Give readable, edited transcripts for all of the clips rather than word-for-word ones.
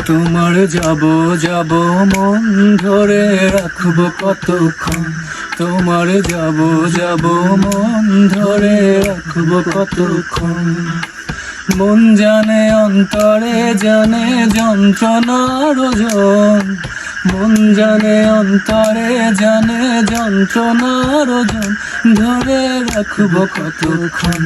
তোমার যাব যাব মন ধরে রাখবো কতক্ষণ, তোমার যাব যাব মন ধরে রাখবো কতক্ষণ। মন জানে অন্তরে জানে যন্ত্রণার ওজন, মন জানে অন্তরে জানে যন্ত্রণার ওজন, ধরে রাখবো কতক্ষণ।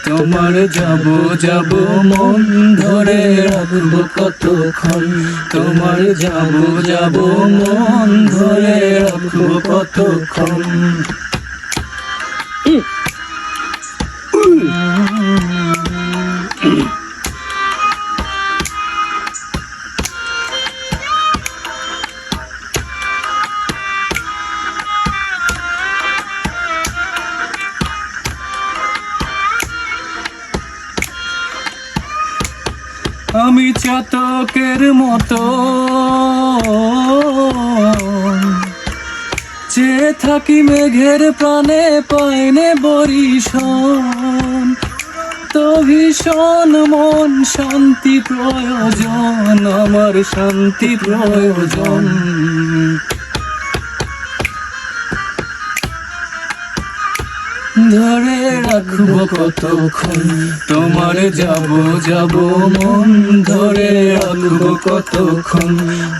তোমার যাব যাব মন ধরে রাখবো কতক্ষণ, তোমার যাব যাব মন ধরে রাখবো কতক্ষণ। আমি চাতকের মতো চেয়ে থাকি মেঘের প্রাণে, পাইনে বরিশন। তো ভীষণ মন শান্তি প্রয়োজন, আমার শান্তি প্রয়োজন। ধরে রাখবো কতক্ষণ, তোমার যাব যাব মন ধরে রাখবো কতক্ষণ,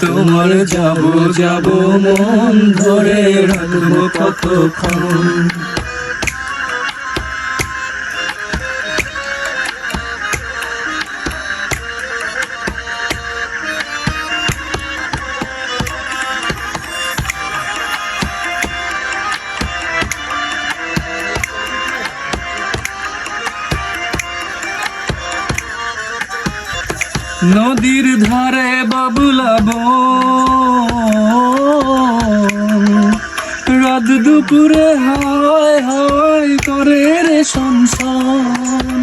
তোমার যাব যাব মন ধরে রাখবো কতক্ষণ। নদীর ধারে বাবুলাব রাত দুপুরে হাওয়ায় হাওয়ায় করে রে শনশন।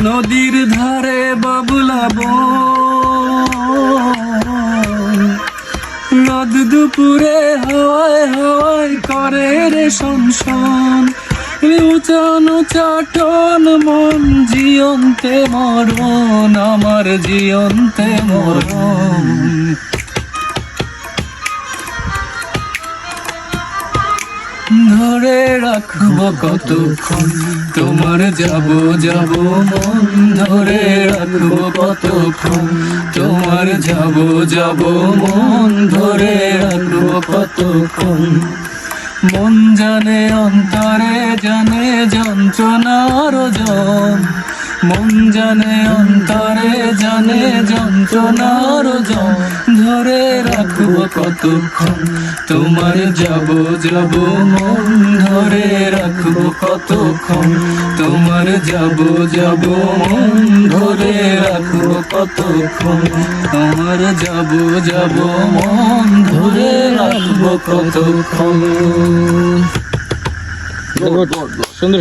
নদীর ধারে বাবুলাব রাত দুপুরে হাওয়ায় হাওয়ায় করে রে শনশন। উচানো চাটন মন জিয়ন্তে মরণ, আমার জিয়ন্তে মরণ। ধরে রাখবো কতক্ষণ, তোমার যাব যাব মন ধরে রাখবো কতক্ষণ, তোমার যাব যাব মন ধরে রাখবো কতক্ষণ। মন জানে অন্তরে জানে যন্ত্রণার ওজন, মন জানে অন্তরে জানে যন্ত্রণার ওজন, ধরে রাখবো কতক্ষণ। তোমার যাব যাব মন ধরে রাখবো কতক্ষণ, তোমার যাব যাব মন ধরে রাখবো কতক্ষণ, তোমার যাব যাব মন ধরে রাখবো কতক্ষণ। সুন্দর।